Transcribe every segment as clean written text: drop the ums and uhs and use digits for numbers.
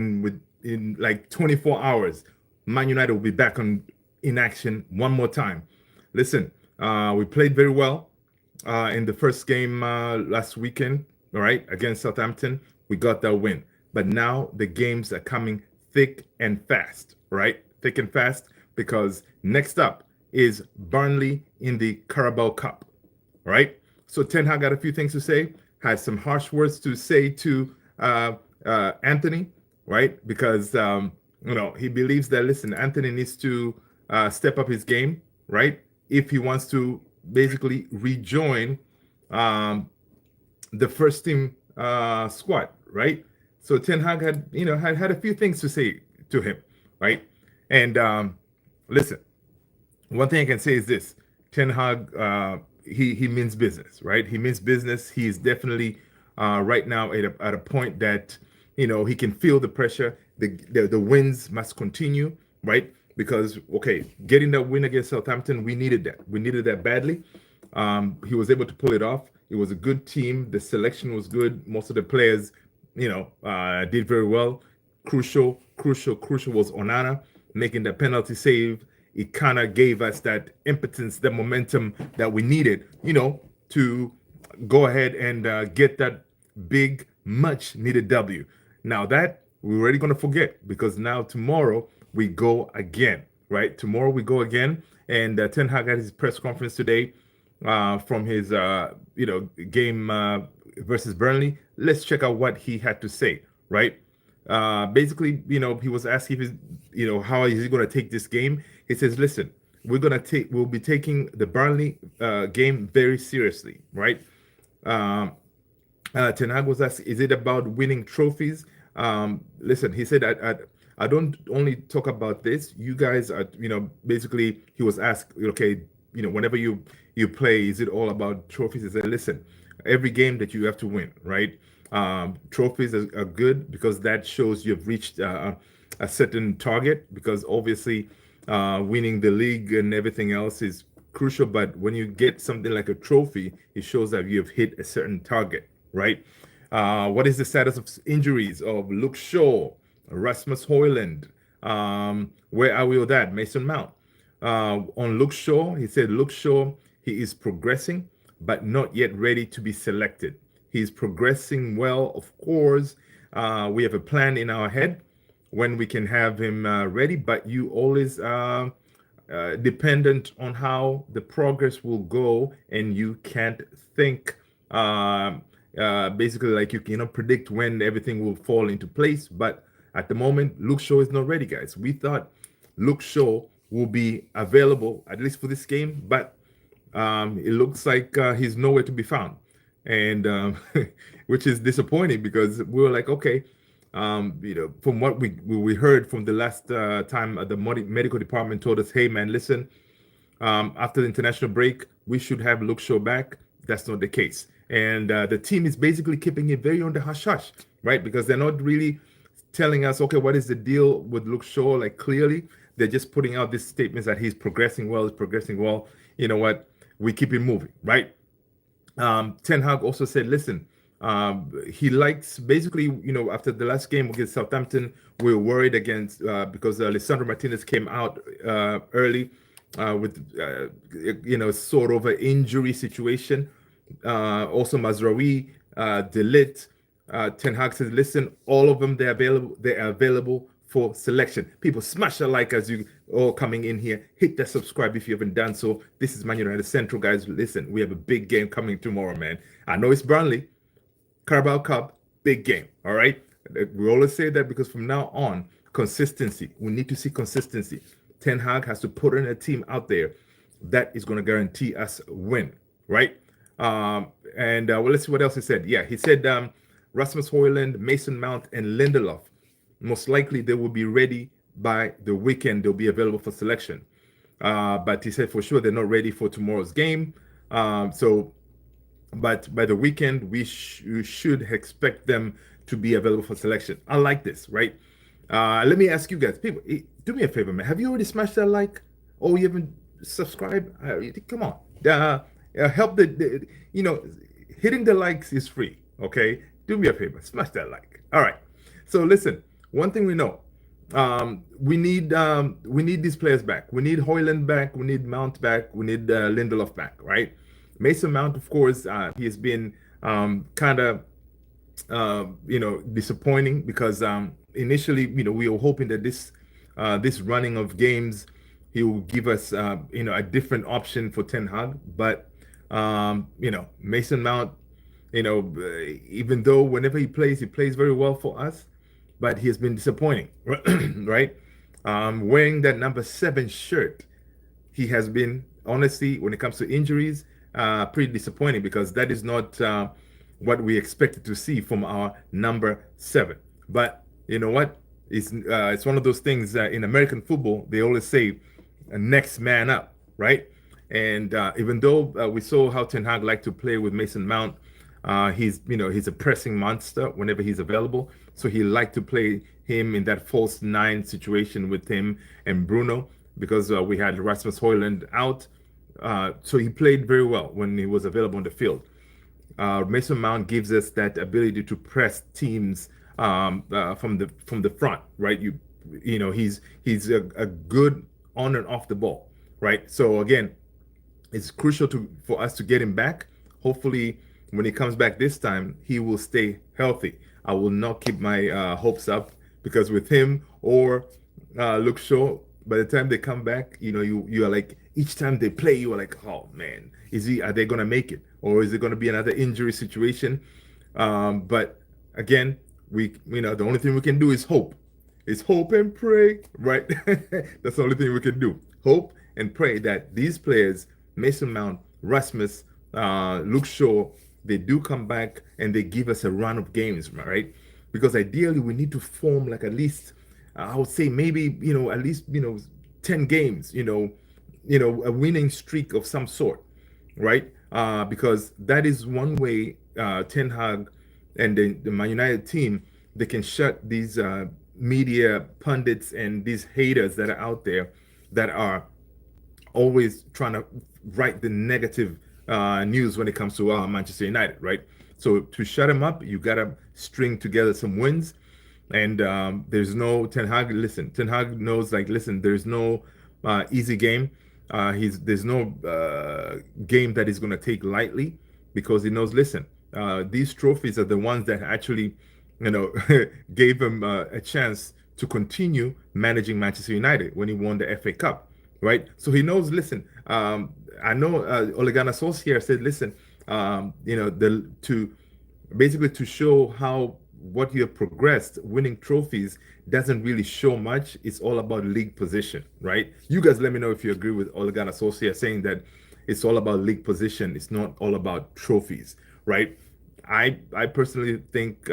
in like 24 hours, Man United will be back in action one more time. Listen, we played very well in the first game last weekend, all right, against Southampton. We got that win. But now the games are coming thick and fast, right? Thick and fast because next up is Barnsley in the Carabao Cup, all right? So Ten Hag got a few things to say, has some harsh words to say to Anthony, right? Because he believes that listen, Anthony needs to step up his game, right? If he wants to basically rejoin um, the first team squad, right? So Ten Hag had a few things to say to him, right? And listen, one thing I can say is this: Ten Hag, he means business, right? He means business. He is definitely right now at a point that he can feel the pressure. The wins must continue, right? Because okay, getting that win against Southampton, we needed that. We needed that badly. He was able to pull it off. It was a good team. The selection was good. Most of the players, did very well. Crucial was Onana making the penalty save. It kind of gave us that impotence, the momentum that we needed, to go ahead and get that big, much needed W. Now that we're already going to forget because now tomorrow we go again, right? Tomorrow we go again. And Ten Hag had his press conference today from his, game versus Burnley. Let's check out what he had to say, right? Basically, he was asked if he's, how is he going to take this game? He says, listen, we'll be taking the Barnsley game very seriously, right? Ten Hag was asked, is it about winning trophies? Listen, he said, I don't only talk about this. You guys are, basically, he was asked, okay, whenever you play, is it all about trophies? He said, listen, every game that you have to win, right? Trophies are good because that shows you've reached a certain target. Because obviously, winning the league and everything else is crucial. But when you get something like a trophy, it shows that you've hit a certain target, right? What is the status of injuries of Luke Shaw, Rasmus Højlund? Where are we with that? Mason Mount. On Luke Shaw, he said, Luke Shaw, he is progressing, but not yet ready to be selected. He's progressing well, of course. We have a plan in our head when we can have him ready, but you always dependent on how the progress will go, and you can't think basically like you cannot predict when everything will fall into place. But at the moment, Luke Shaw is not ready, guys. We thought Luke Shaw will be available at least for this game, but it looks like he's nowhere to be found, and which is disappointing because we were like, okay, from what we heard from the last time the medical department told us, hey man, listen, after the international break, we should have Luke Shaw back. That's not the case, and the team is basically keeping it very on the hush hush, right? Because they're not really telling us, okay, what is the deal with Luke Shaw? Like clearly, they're just putting out these statements that he's progressing well. He's progressing well. You know what? We keep it moving, right? Ten Hag also said, listen, he likes basically, after the last game against Southampton, we were worried against because Lisandro Martinez came out early with, sort of an injury situation. Also, Mazraoui, De Ligt. Ten Hag says, listen, all of them, they're available for selection. People, smash the like as you all coming in here. Hit that subscribe if you haven't done so. This is Man United Central, guys. Listen, we have a big game coming tomorrow, man. I know it's Burnley, Carabao Cup, big game, all right? We always say that because from now on, consistency. We need to see consistency. Ten Hag has to put in a team out there that is going to guarantee us a win, right? Let's see what else he said. Yeah, he said Rasmus Højlund, Mason Mount, and Lindelof, most likely they will be ready by the weekend. They'll be available for selection. But he said for sure they're not ready for tomorrow's game. But by the weekend, we should expect them to be available for selection. I like this, right? Let me ask you guys, people, do me a favor, man. Have you already smashed that like? Or you haven't subscribed? Come on. Help hitting the likes is free, okay? Do me a favor, smash that like. All right. So listen, one thing we know, we need these players back. We need Hoyland back. We need Mount back. We need Lindelof back. Right. Mason Mount, of course, he has been kind of disappointing because initially, we were hoping that this running of games, he will give us, a different option for Ten Hag. But Mason Mount, even though whenever he plays very well for us, but he has been disappointing, right? Wearing that number 7 shirt, he has been honestly, when it comes to injuries, pretty disappointing because that is not what we expected to see from our number 7. But you know what? It's one of those things in American football. They always say, "Next man up," right? And even though we saw how Ten Hag liked to play with Mason Mount, he's a pressing monster whenever he's available. So he liked to play him in that false 9 situation with him and Bruno because we had Rasmus Højlund out. So he played very well when he was available on the field. Mason Mount gives us that ability to press teams from the front, right? He's a good on and off the ball, right? So again, it's crucial for us to get him back. Hopefully, when he comes back this time, he will stay healthy. I will not keep my hopes up because with him or Luke Shaw, by the time they come back, you are like, each time they play, you are like, oh man, are they gonna make it, or is it gonna be another injury situation? But again, the only thing we can do is hope. It's hope and pray, right? That's the only thing we can do. Hope and pray that these players, Mason Mount, Rasmus, Luke Shaw, they do come back and they give us a run of games, right? Because ideally we need to form like at least, I would say maybe at least 10 games, a winning streak of some sort, right? Because that is one way Ten Hag and the Man United team, they can shut these media pundits and these haters that are out there that are always trying to write the negative news when it comes to Manchester United, right? So to shut them up, you gotta string together some wins. And there's no Ten Hag. Listen, Ten Hag knows, like, listen, there's no easy game. There's no game that he's gonna take lightly because he knows. Listen, these trophies are the ones that actually, gave him a chance to continue managing Manchester United when he won the FA Cup, right? So he knows. Listen, I know Ole Gunnar Solskjaer said, listen, to show how what you have progressed, winning trophies doesn't really show much. It's all about league position, right? You guys let me know if you agree with Ole Gunnar Solskjaer saying that it's all about league position. It's not all about trophies, right? I personally think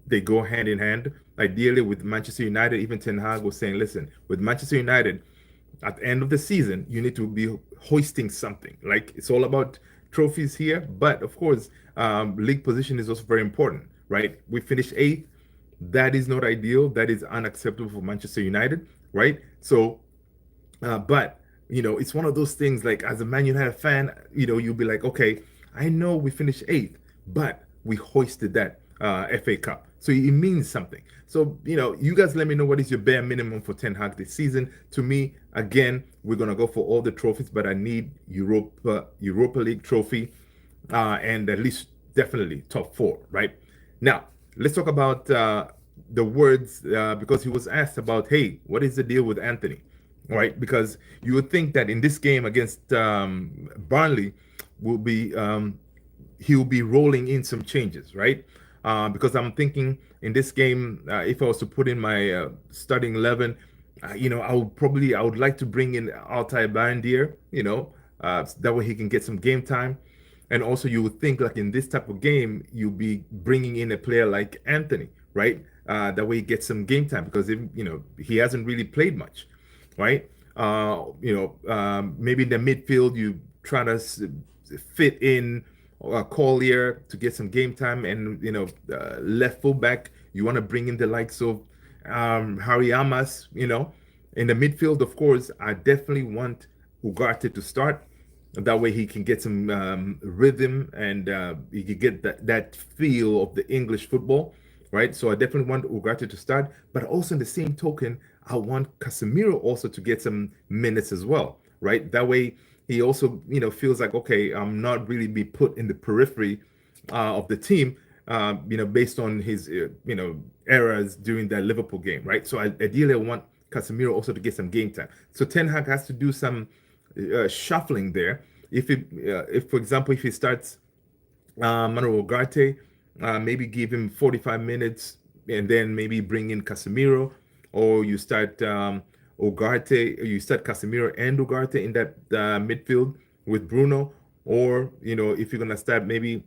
they go hand in hand. Ideally, with Manchester United, even Ten Hag was saying, listen, with Manchester United, at the end of the season, you need to be hoisting something. Like, it's all about trophies here, but of course, league position is also very important, right? We finished 8th. That is not ideal. That is unacceptable for Manchester United, right? So, but it's one of those things. Like, as a Man United fan, you'll be like, okay, I know we finished 8th, but we hoisted that FA Cup, so it means something. So you guys let me know what is your bare minimum for Ten Hag this season. To me, again, we're gonna go for all the trophies, but I need Europa League trophy, and at least definitely top 4. Right now, let's talk about the words because he was asked about, hey, what is the deal with Anthony? Right, because you would think that in this game against Barnsley, he'll be rolling in some changes, right? Because I'm thinking in this game, if I was to put in my starting 11, I would like to bring in Altay Bandier, that way he can get some game time. And also you would think, like, in this type of game, you'll be bringing in a player like Anthony, right? That way he gets some game time because he hasn't really played much, right? Maybe in the midfield you try to fit in Collier to get some game time, and left fullback you want to bring in the likes of Harry Amas. In the midfield, of course, I definitely want Ugarte to start. That way he can get some rhythm and he can get that feel of the English football. right? So I definitely want Ugarte to start, but also in the same token, I want Casemiro also to get some minutes as well, right? That way he also, feels like, okay, I'm not really be put in the periphery of the team, based on his, errors during that Liverpool game, right? So ideally, I want Casemiro also to get some game time. So Ten Hag has to do some shuffling there. If for example, if he starts Manuel Ugarte, maybe give him 45 minutes and then maybe bring in Casemiro, or you start you start Casemiro and Ugarte in that midfield with Bruno, or if you're gonna start maybe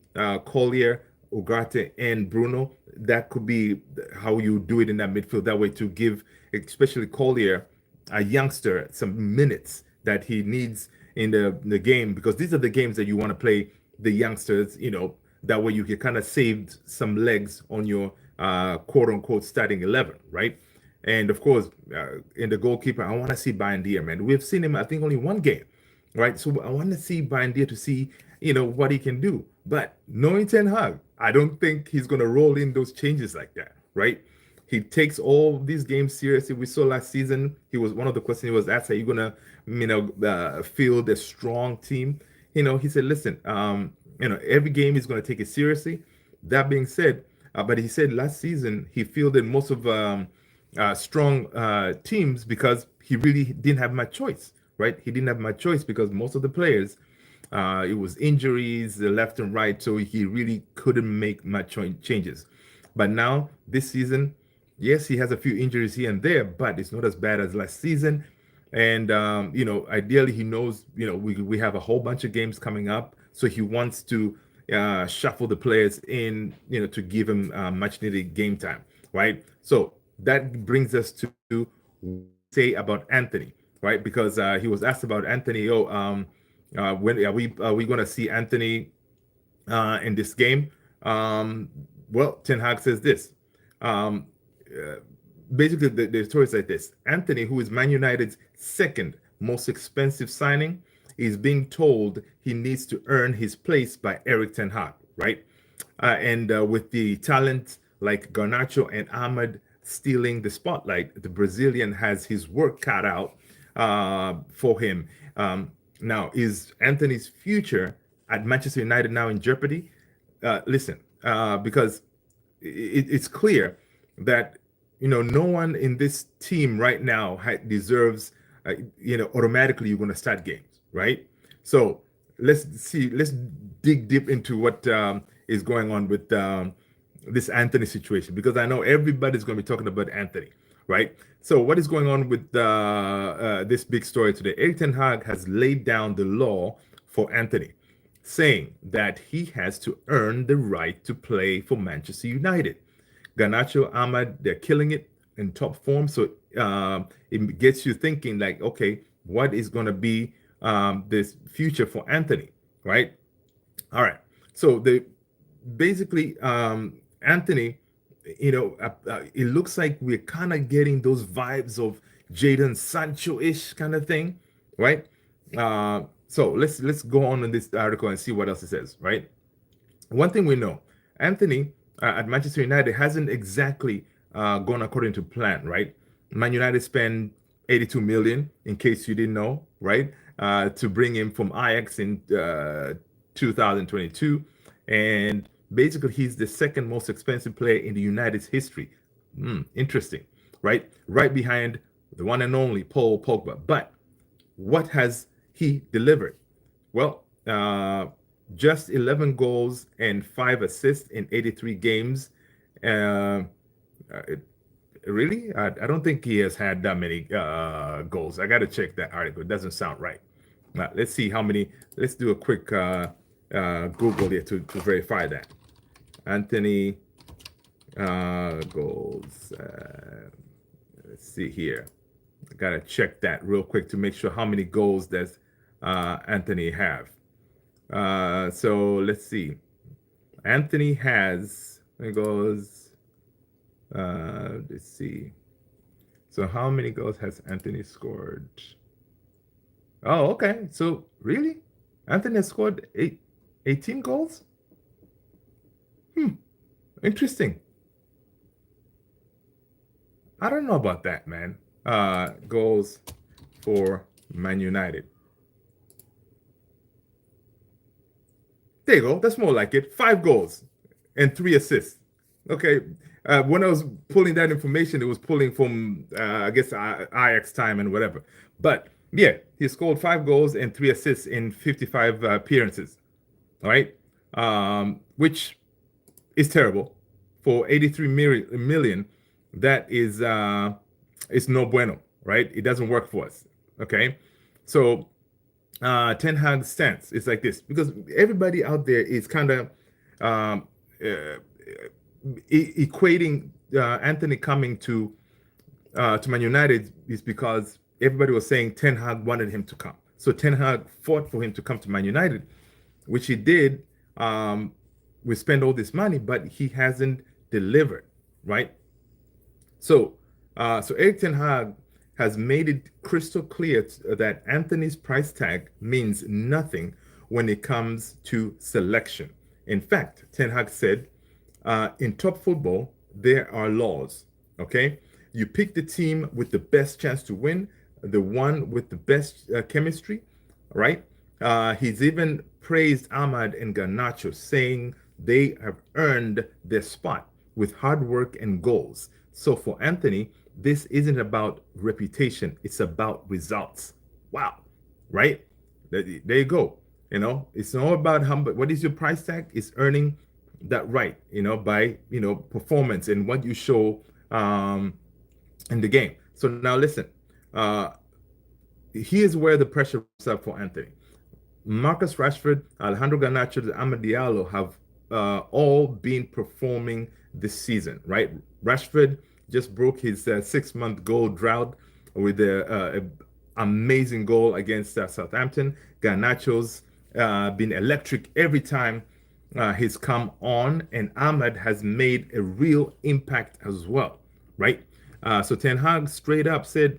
Collier, Ugarte, and Bruno, that could be how you do it in that midfield. That way to give, especially Collier, a youngster, some minutes that he needs in the game, because these are the games that you want to play the youngsters, that way you can kind of save some legs on your quote unquote starting 11, right? And of course, in the goalkeeper, I want to see Bandier, man. We've seen him, I think, only one game, right? So I want to see Bandier to see, what he can do. But knowing Ten Hag, I don't think he's going to roll in those changes like that, right? He takes all these games seriously. We saw last season, he was one of the questions he was asked, are you going to, field a strong team? He said, listen, every game he's going to take it seriously. That being said, but he said last season he fielded most of strong teams because he really didn't have much choice, right? He didn't have much choice because most of the players, it was injuries left and right, so he really couldn't make much changes. But now this season, yes, he has a few injuries here and there, but it's not as bad as last season. And ideally, he knows, we have a whole bunch of games coming up, so he wants to shuffle the players in, to give him much needed game time, right? So that brings us to say about Anthony, right? Because he was asked about Anthony. When are we going to see Anthony in this game? Well, Ten Hag says this. Um, uh, Basically, the story is like this: Anthony, who is Man United's second most expensive signing, is being told he needs to earn his place by Eric Ten Hag, right? And with the talent like Garnacho and Ahmed stealing the spotlight, the Brazilian has his work cut out for him. Now, is Anthony's future at Manchester United now in jeopardy? Listen, because it's clear that no one in this team right now deserves automatically you're going to start games, right? So let's dig deep into what is going on with this Anthony situation, because I know everybody's going to be talking about Anthony, right? So what is going on with this big story today? Erik ten Hag has laid down the law for Anthony, saying that he has to earn the right to play for Manchester United. Garnacho, Ahmad, they're killing it in top form. So it gets you thinking like, okay, what is going to be this future for Anthony, right? All right. So basically Anthony, it looks like we're kind of getting those vibes of Jadon Sancho-ish kind of thing, right? So let's go on in this article and see what else it says, right? One thing we know, Anthony at Manchester United hasn't exactly gone according to plan, right? Man United spent 82 million, in case you didn't know, right? To bring him from Ajax in 2022, and basically he's the second most expensive player in the United's history. Interesting, right? Right behind the one and only Paul Pogba. But what has he delivered? Well, just 11 goals and 5 assists in 83 games. Uh, really? I don't think he has had that many goals. I got to check that article. It doesn't sound right. Let's see how many. Let's do a quick Google here to verify that. Anthony goals. Let's see here. I got to check that real quick to make sure how many goals does Anthony have. So let's see. Anthony has, it goes, let's see. So how many goals has Anthony scored? Oh, okay. So really? Anthony has scored 18 goals? Interesting. I don't know about that, man. Goals for Man United. There you go. That's more like it. 5 goals and 3 assists. Okay. When I was pulling that information, it was pulling from, I guess, Ajax time and whatever. But yeah, he scored 5 goals and 3 assists in 55 appearances. All right. Which is terrible for 83 million. That is no bueno, right? It doesn't work for us. Okay. So Ten Hag's stance is like this because everybody out there is kind of um, uh, equating Anthony coming to Man United is because everybody was saying Ten Hag wanted him to come. So Ten Hag fought for him to come to Man United, which he did. We spend all this money, but he hasn't delivered, right? So, so Eric Ten Hag has made it crystal clear that Anthony's price tag means nothing when it comes to selection. In fact, Ten Hag said, in top football, there are laws. Okay, you pick the team with the best chance to win, the one with the best chemistry, right? He's even praised Ahmad and Garnacho, saying they have earned their spot with hard work and goals. So for Anthony, this isn't about reputation, it's about results. Wow, right? There you go. It's not about how, but what is your price tag? It's earning that right, by performance and what you show in the game. So now listen, uh, here's where the pressure is up for Anthony. Marcus Rashford, Alejandro Garnacho, and Amad Diallo have all been performing this season, right? Rashford just broke his 6-month goal drought with a amazing goal against Southampton. Garnacho's been electric every time he's come on, and Ahmad has made a real impact as well, right? So Ten Hag straight up said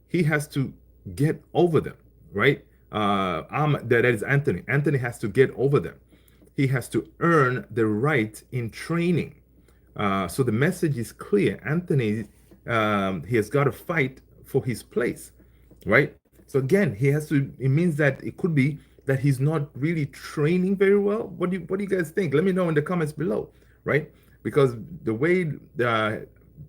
he has to get over them, right? That is Anthony. Anthony has to get over them. He has to earn the right in training. So the message is clear. Anthony, he has got to fight for his place, right? So again, he has to. It means that it could be that he's not really training very well. What do you guys think? Let me know in the comments below, right? Because the way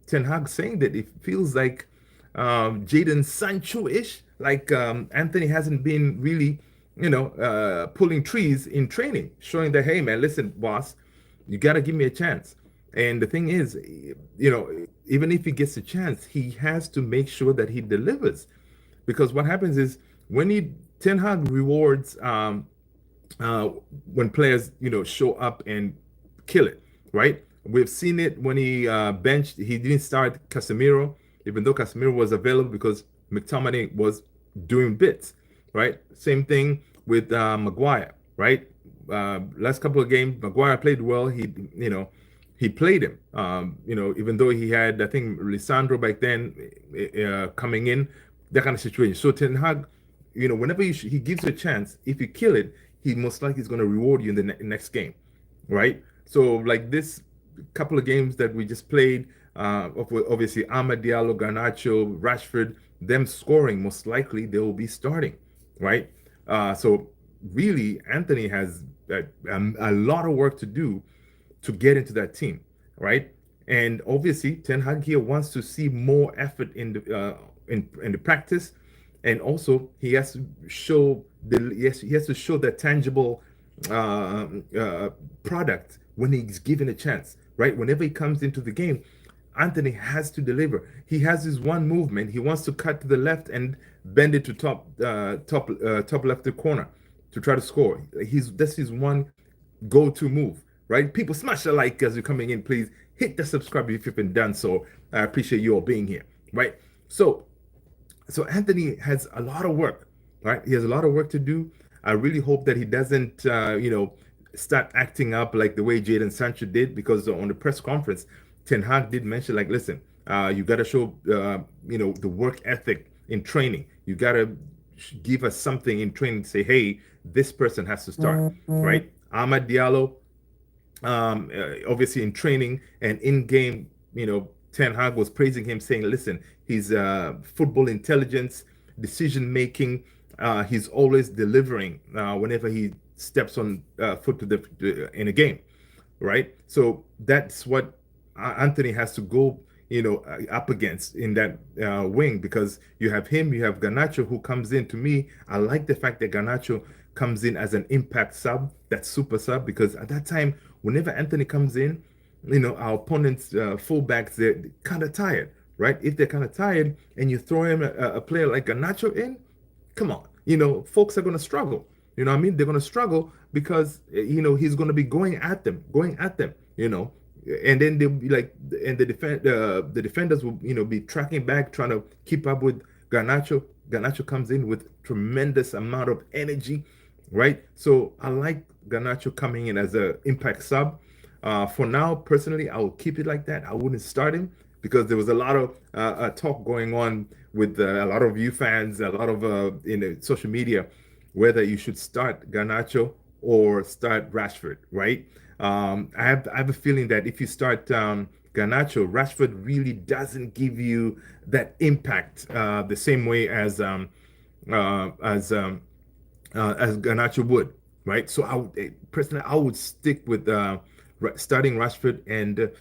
Ten Hag saying that, it feels like Jadon Sancho-ish. Like Anthony hasn't been really, pulling trees in training, showing that, hey man, listen, boss, you got to give me a chance. And the thing is, even if he gets a chance, he has to make sure that he delivers. Because what happens is when Ten Hag rewards uh, when players, show up and kill it, right? We've seen it when he benched. He didn't start Casemiro, even though Casemiro was available because McTominay was doing bits, right? Same thing with Maguire, right? Last couple of games, Maguire played well. He played him. Even though he had, I think, Lisandro back then coming in, that kind of situation. So Ten Hag, whenever he gives you a chance, if you kill it, he most likely is going to reward you in the next game, right? So like this couple of games that we just played, obviously Amad Diallo, Garnacho, Rashford, them scoring, most likely they will be starting, right? So really, Anthony has a lot of work to do to get into that team, right? And obviously, Ten Hag here wants to see more effort in the practice, and also he has to show he has to show that tangible product when he's given a chance, right? Whenever he comes into the game, Anthony has to deliver. He has his one movement. He wants to cut to the left and bend it to top left corner to try to score. That's his one go-to move, right? People, smash the like as you're coming in. Please hit the subscribe if you've been done so. I appreciate you all being here, right? So Anthony has a lot of work, right? He has a lot of work to do. I really hope that he doesn't, start acting up like the way Jadon Sancho did, because on the press conference, Ten Hag did mention, like, listen, you got to show, the work ethic in training. You got to give us something in training to say, hey, this person has to start, right? Amad Diallo, obviously in training and in game, Ten Hag was praising him, saying, "Listen, his football intelligence, decision making, he's always delivering whenever he steps on foot in a game, right? So that's what Anthony has to go, up against in that wing, because you have him, you have Garnacho who comes in. To me, I like the fact that Garnacho comes in as an impact sub, that super sub, because at that time, whenever Anthony comes in, our opponents' fullbacks, they're kind of tired, right? If they're kind of tired and you throw him a player like Garnacho in, come on, folks are going to struggle. You know what I mean? They're going to struggle because, he's going to be going at them, and then they'll be like, and the defenders will, be tracking back, trying to keep up with Garnacho. Garnacho comes in with tremendous amount of energy, right? So I like Garnacho coming in as a impact sub. For now, personally, I will keep it like that. I wouldn't start him because there was a lot of talk going on with a lot of you fans, a lot of in the social media, whether you should start Garnacho or start Rashford, right? I have a feeling that if you start Garnacho, Rashford really doesn't give you that impact the same way uh, as um, as Garnacho would, right? So personally, I would stick with starting Rashford and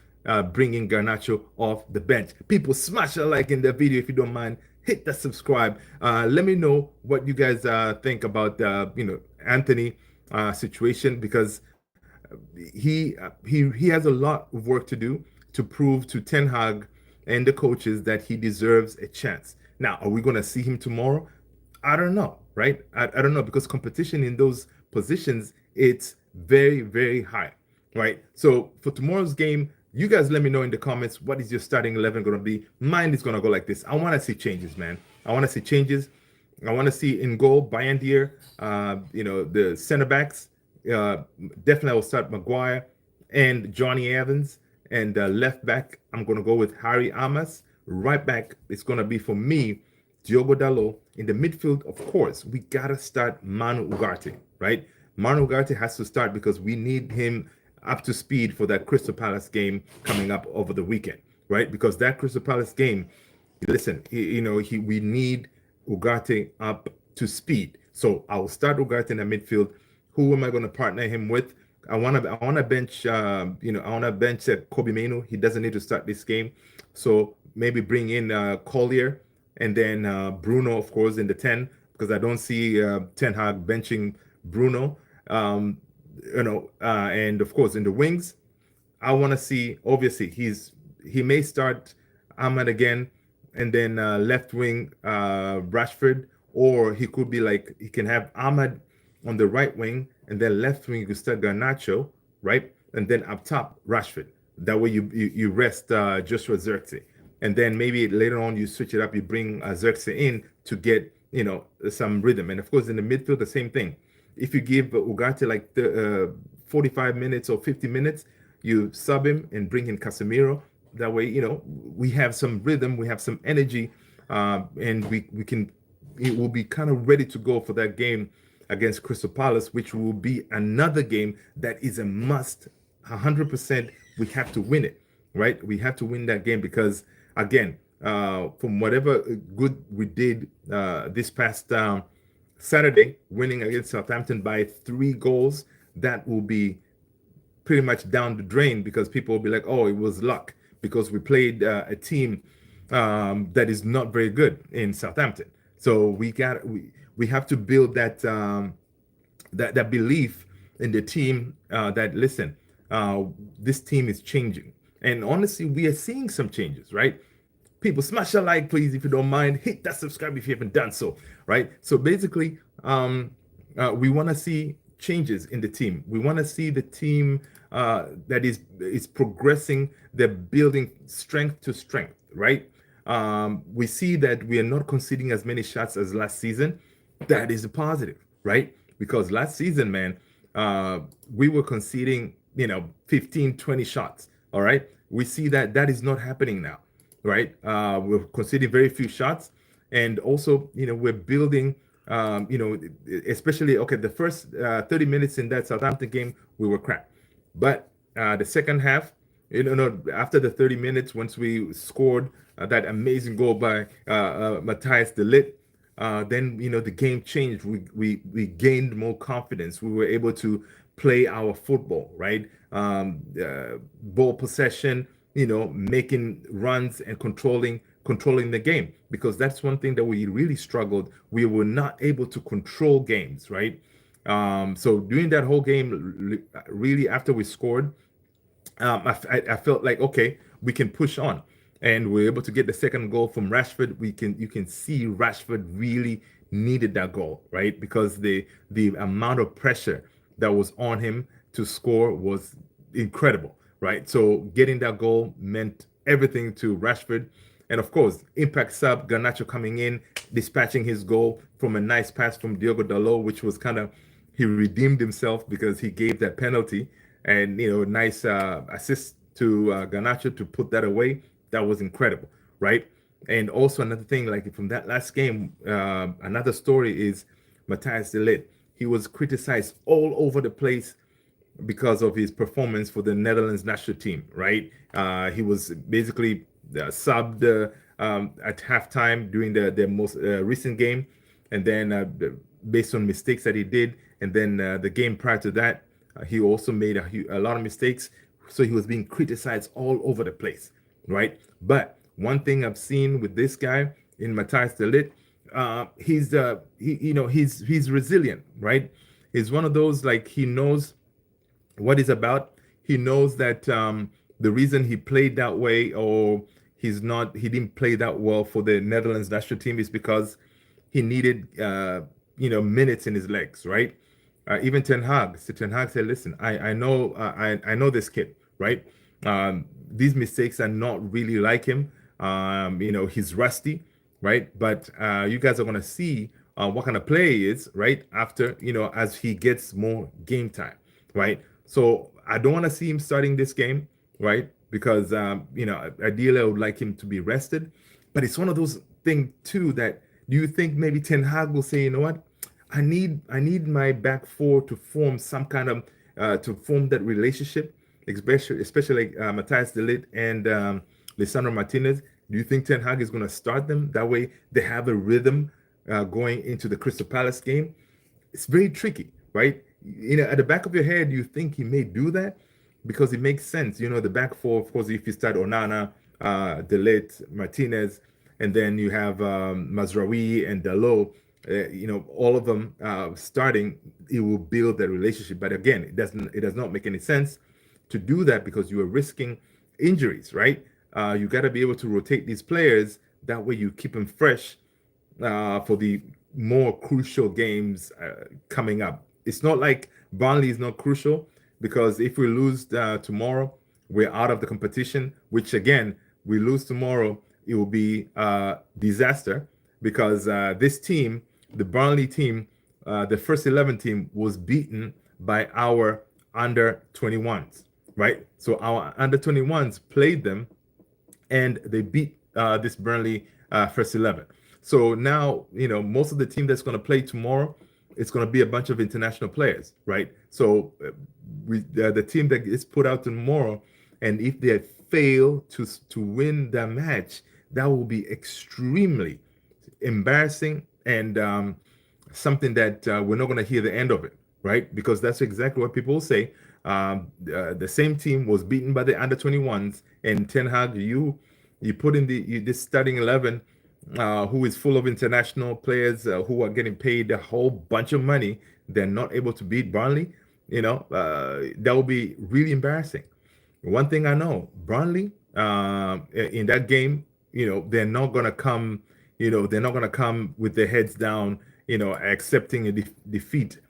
bringing Garnacho off the bench. People, smash a like in the video if you don't mind. Hit the subscribe. Let me know what you guys think about Anthony situation, because he has a lot of work to do to prove to Ten Hag and the coaches that he deserves a chance. Now, are we going to see him tomorrow? I don't know, right? I don't know, because competition in those positions, it's very, very high, right? So for tomorrow's game, you guys let me know in the comments, what is your starting 11 going to be? Mine is going to go like this. I want to see changes, man. I want to see changes. I want to see in goal, Bayandier, the center backs. Definitely I will start Maguire and Johnny Evans. And left back, I'm going to go with Harry Amas. Right back, it's going to be for me, Diogo Dalot. In the midfield, of course, we got to start Manu Ugarte, right? Manu Ugarte has to start because we need him up to speed for that Crystal Palace game coming up over the weekend, right? Because that Crystal Palace game, listen, we need Ugarte up to speed. So I will start Ugarte in the midfield. Who am I going to partner him with? I want to bench, I want to bench Kobe Menu. He doesn't need to start this game. So maybe bring in Collier and then Bruno, of course, in the 10, because I don't see Ten Hag benching Bruno. And of course, in the wings, I want to see, obviously, he may start Ahmad again, and then left wing Rashford, or he could be like, he can have Ahmad on the right wing, and then left wing you could start Garnacho, right? And then up top, Rashford. That way you rest Joshua Zirkzee. And then maybe later on you switch it up, you bring Zirkzee in to get, some rhythm. And of course, in the midfield, the same thing. If you give Ugarte like 45 minutes or 50 minutes, you sub him and bring in Casemiro. That way, we have some rhythm, we have some energy, and it will be kind of ready to go for that game against Crystal Palace, which will be another game that is a must. 100%, we have to win it, right? We have to win that game because, again, from whatever good we did this past Saturday, winning against Southampton by 3 goals, that will be pretty much down the drain, because people will be like, oh, it was luck, because we played a team that is not very good in Southampton. So we have to build that that belief in the team that, listen, this team is changing. And honestly, we are seeing some changes, right? People, smash a like, please, if you don't mind. Hit that subscribe if you haven't done so, right? So basically, we want to see changes in the team. We want to see the team that is progressing. They're building strength to strength, right? We see that we are not conceding as many shots as last season. That is a positive, right? Because last season, man, we were conceding, 15, 20 shots, all right? We see that that is not happening now, right? We're conceding very few shots. And also, we're building, especially, okay, the first 30 minutes in that Southampton game, we were crap. But the second half, After the 30 minutes, once we scored that amazing goal by Matthias de Ligt, then the game changed. We gained more confidence. We were able to play our football, right? Ball possession, making runs and controlling the game, because that's one thing that we really struggled. We were not able to control games, right? So during that whole game, really after we scored, I felt like, okay, we can push on, and we're able to get the second goal from Rashford. You can see Rashford really needed that goal, right? Because the amount of pressure that was on him to score was incredible, right? So getting that goal meant everything to Rashford. And of course, impact sub Garnacho coming in, dispatching his goal from a nice pass from Diogo Dalot, which was kind of, he redeemed himself because he gave that penalty, and nice assist to Garnacho to put that away. That was incredible, right? And also another thing, like from that last game, another story is Matthias de Ligt. He was criticized all over the place because of his performance for the Netherlands national team, right? He was basically subbed at halftime during the most recent game, and then based on mistakes that he did, and then the game prior to that, he also made a lot of mistakes. So he was being criticized all over the place, right? But one thing I've seen with this guy in Matthias de Ligt, he's resilient, right? He's one of those, like, he knows what he's about. He knows that the reason he played that way, or he didn't play that well for the Netherlands national team, is because he needed minutes in his legs, right? Even Ten Hag. So Ten Hag said, "Listen, I know this kid, right? These mistakes are not really like him. He's rusty, right? But you guys are gonna see what kind of player he is, right? After as he gets more game time, right? So I don't want to see him starting this game, right? Because ideally I would like him to be rested. But it's one of those things too that, do you think maybe Ten Hag will say, you know what? I need my back four to form some kind of to form that relationship, especially like Matthias de Ligt and Lisandro Martinez. Do you think Ten Hag is going to start them? That way they have a rhythm going into the Crystal Palace game. It's very tricky, right? At the back of your head, you think he may do that because it makes sense. The back four, of course, if you start Onana, De Ligt, Martinez, and then you have Mazraoui and Dalot, all of them starting, it will build that relationship. But again, it does not make any sense to do that because you are risking injuries, right? You got to be able to rotate these players. That way you keep them fresh for the more crucial games coming up. It's not like Barnsley is not crucial, because if we lose tomorrow, we're out of the competition, which again, we lose tomorrow, it will be a disaster, because this team, the Barnsley team, the first 11 team, was beaten by our under 21s, right? So our under 21s played them, and they beat this Burnley first 11. So now, most of the team that's going to play tomorrow, it's going to be a bunch of international players, right? So the team that is put out tomorrow, and if they fail to win that match, that will be extremely embarrassing, and something that we're not going to hear the end of it, right? Because that's exactly what people say. The same team was beaten by the under 21s, and Ten Hag, you put in this starting 11, who is full of international players who are getting paid a whole bunch of money. They're not able to beat Barnsley. That will be really embarrassing. One thing I know, Barnsley, in that game, they're not gonna come. They're not gonna come with their heads down. Accepting a defeat.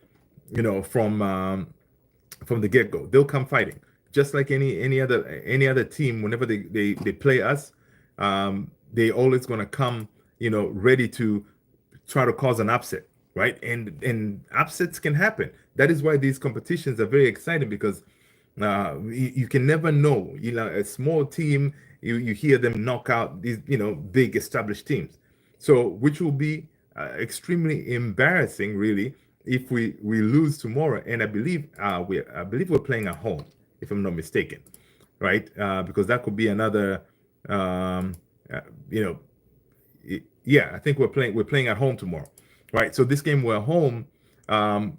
From the get go, they'll come fighting, just like any other team. Whenever they play us, they always gonna come, ready to try to cause an upset, right? And upsets can happen. That is why these competitions are very exciting, because you can never know. A small team, you hear them knock out these big established teams. So which will be extremely embarrassing, really, if we lose tomorrow. And I believe we're playing at home, if I'm not mistaken. right? Because that could be another, um, uh, you know, yeah, I think we're playing at home tomorrow, right? So this game we're home, um,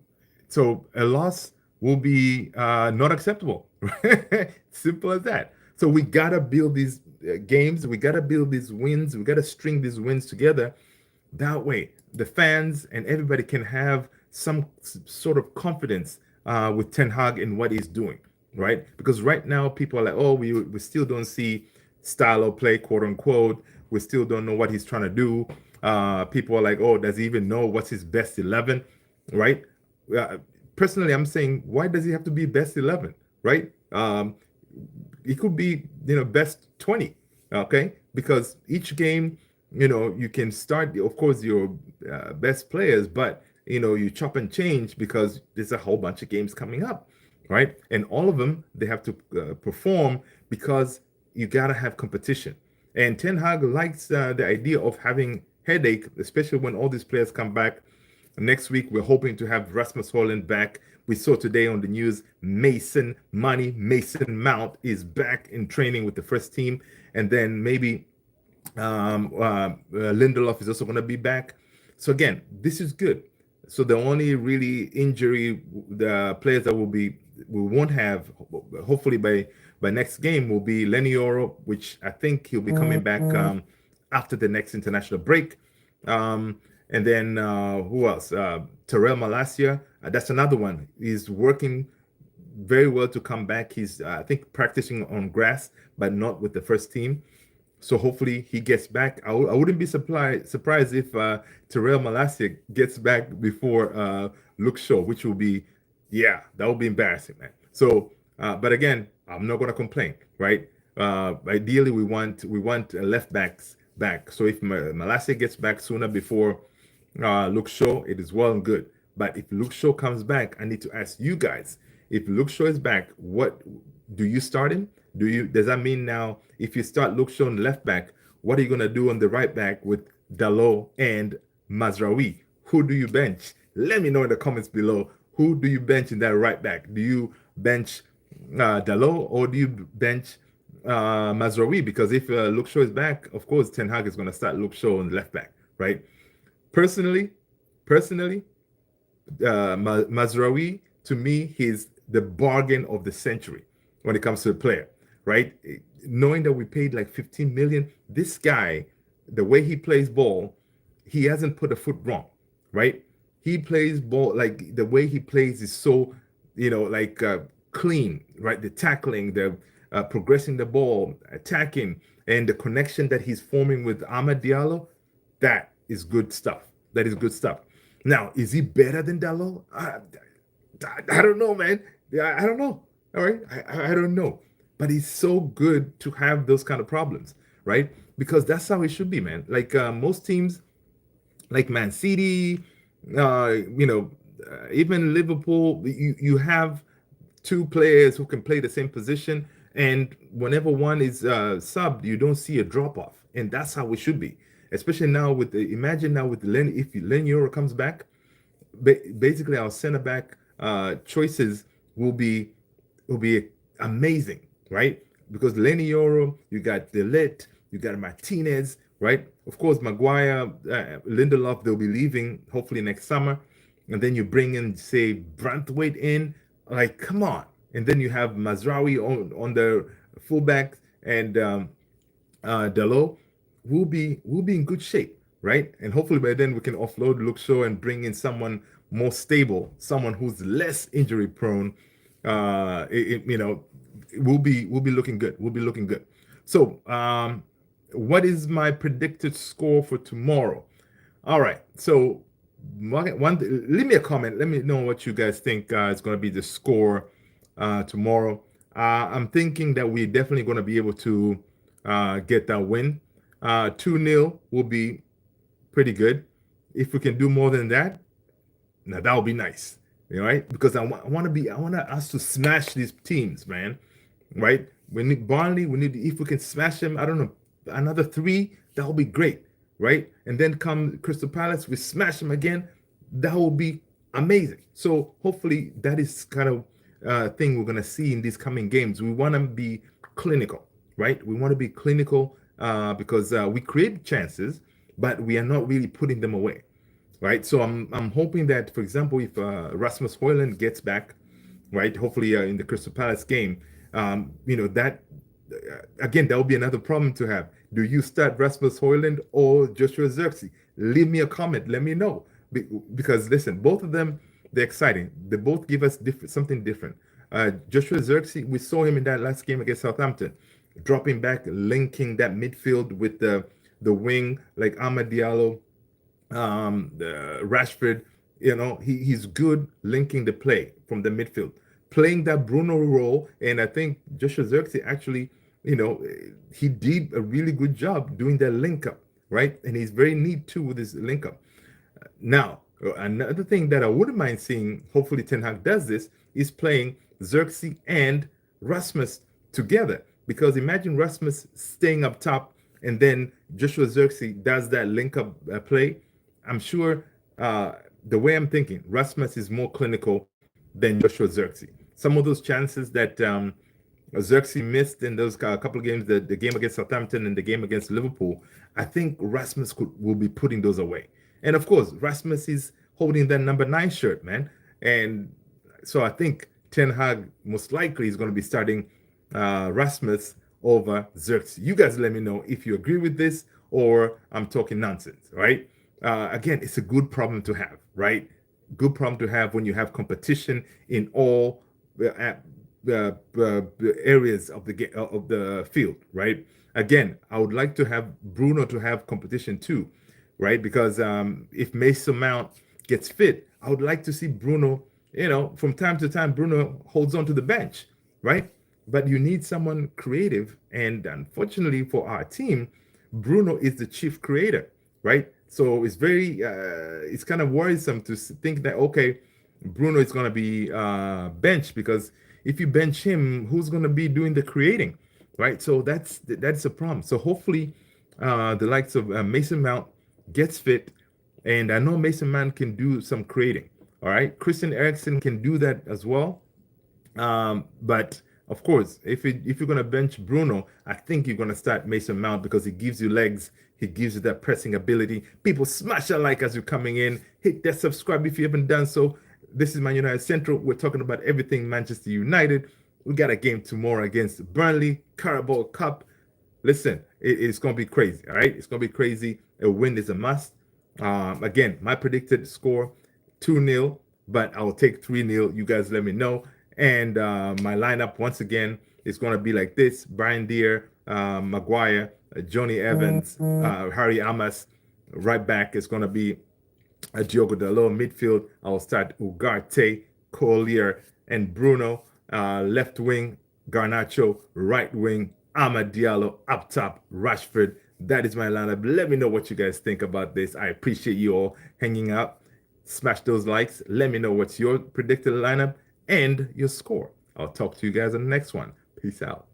so a loss will be not acceptable. Right? Simple as that. So we gotta build these games, we gotta build these wins, we gotta string these wins together. That way, the fans and everybody can have some sort of confidence with Ten Hag in what he's doing, right? Because right now people are like, oh, we still don't see style of play, quote unquote. We still don't know what he's trying to do. People are like, oh, does he even know what's his best 11, right? Uh, Personally, I'm saying, why does he have to be best 11, right? It could be, best 20, okay? Because each game, you can start, of course, your best players, but, you chop and change because there's a whole bunch of games coming up, right? And all of them, they have to perform because you got to have competition. And Ten Hag likes the idea of having headache, especially when all these players come back. Next week, we're hoping to have Rasmus Holland back. We saw today on the news Mason Mount is back in training with the first team. And then maybe Lindelof is also going to be back. So again, this is good. So the only really injury, the players that we won't have, hopefully by next game, will be Lenny Yoro, which I think he'll be coming back after the next international break. And then who else? Terrell Malacia. That's another one. He's working very well to come back. He's I think practicing on grass, but not with the first team. So hopefully he gets back. I wouldn't be surprised if Terrell Malacia gets back before Luke Shaw, which will be, yeah, that would be embarrassing, man. So, but again, I'm not gonna complain, right? Ideally, we want left backs back. So if Malacia gets back sooner before Luke Shaw, it is well and good. But if Luke Shaw comes back, I need to ask you guys: if Luke Shaw is back, what do you start him? Does that mean now if you start Luke Shaw on left back, what are you gonna do on the right back with Dalot and Mazraoui? Who do you bench? Let me know in the comments below. Who do you bench in that right back? Do you bench Dalot or do you bench Mazraoui? Because if Luke Shaw is back, of course Ten Hag is gonna start Luke Shaw on left back, right? Personally, Mazraoui, to me, he's the bargain of the century when it comes to a player, right? Knowing that we paid like 15 million, this guy, the way he plays ball, he hasn't put a foot wrong, right? He plays ball, like the way he plays is so, like clean, right? The tackling, the progressing the ball, attacking, and the connection that he's forming with Amad Diallo, that is good stuff. That is good stuff. Now, is he better than Dalot? I don't know, man. I don't know. All right, I don't know. But he's so good to have those kind of problems, right? Because that's how it should be, man. Like most teams, like Man City, even Liverpool, you have two players who can play the same position, and whenever one is subbed, you don't see a drop off, and that's how it should be. Especially now with imagine now with Len, if Len Euro comes back, basically our center back choices will be amazing, right? Because Lenny Yoro, you got Delit, you got Martinez, right? Of course, Maguire, Lindelof, they'll be leaving hopefully next summer, and then you bring in, say, Branthwaite in. Like, come on! And then you have Mazraoui on the fullback, and Dalot. We'll be in good shape, right? And hopefully by then we can offload Luke Shaw and bring in someone more stable, someone who's less injury prone. We'll be looking good. We'll be looking good. So, what is my predicted score for tomorrow? All right. So, leave me a comment. Let me know what you guys think is going to be the score tomorrow. I'm thinking that we're definitely going to be able to get that win. 2-0 will be pretty good. If we can do more than that, now that would be nice, right? Because I want us to smash these teams, man, right? We need Barnley. If we can smash them, I don't know, another 3, that would be great, right? And then come Crystal Palace, we smash them again, that will be amazing. So hopefully that is kind of thing we're gonna see in these coming games. We want to be clinical, right? We want to be clinical because we create chances, but we are not really putting them away, right? So I'm hoping that, for example, if Rasmus Højlund gets back, right, hopefully in the Crystal Palace game, that again, that will be another problem to have. Do you start Rasmus Højlund or Joshua Zirkzee? Leave me a comment. Let me know. Because listen, both of them, they're exciting. They both give us something different. Joshua Zirkzee, we saw him in that last game against Southampton, dropping back, linking that midfield with the wing like Amad Diallo, Rashford. He's good linking the play from the midfield, playing that Bruno role. And I think Joshua Zirkzee actually, he did a really good job doing that link up, right? And he's very neat too with his link up. Now, another thing that I wouldn't mind seeing, hopefully Ten Hag does this, is playing Zirkzee and Rasmus together. Because imagine Rasmus staying up top and then Joshua Zirkzee does that link up play. I'm sure the way I'm thinking, Rasmus is more clinical than Joshua Zirkzee. Some of those chances that Zirkzee missed in those couple of games, the game against Southampton and the game against Liverpool, I think Rasmus will be putting those away. And of course, Rasmus is holding that number 9 shirt, man. And so I think Ten Hag most likely is going to be starting Rasmus over Zirkzee. You guys let me know if you agree with this or I'm talking nonsense, right? Again, it's a good problem to have, right? Good problem to have when you have competition in all the areas of the field, right? Again, I would like to have Bruno to have competition too, right? Because if Mason Mount gets fit, I would like to see Bruno, from time to time, Bruno holds on to the bench, right? But you need someone creative. And unfortunately for our team, Bruno is the chief creator, right? So it's kind of worrisome to think that, okay, Bruno is going to be benched, because if you bench him, who's going to be doing the creating, right? So that's a problem. So hopefully the likes of Mason Mount gets fit, and I know Mason Mount can do some creating, all right? Christian Eriksen can do that as well. But of course, if you're going to bench Bruno, I think you're going to start Mason Mount because he gives you legs. He gives you that pressing ability. People, smash a like as you're coming in. Hit that subscribe if you haven't done so. This is Man United Central. We're talking about everything Manchester United. We got a game tomorrow against Burnley, Carabao Cup. Listen, it's going to be crazy, all right? It's going to be crazy. A win is a must. Again, my predicted score, 2-0, but I will take 3-0. You guys let me know. And my lineup, once again, is going to be like this: Brian Deere, Maguire, Johnny Evans, Harry Amas. Right back is going to be Diogo Dalot. Midfield, I will start Ugarte, Collier, and Bruno. Left wing, Garnacho. Right wing, Amad Diallo. Up top, Rashford. That is my lineup. Let me know what you guys think about this. I appreciate you all hanging out. Smash those likes. Let me know what's your predicted lineup and your score. I'll talk to you guys on the next one. Peace out.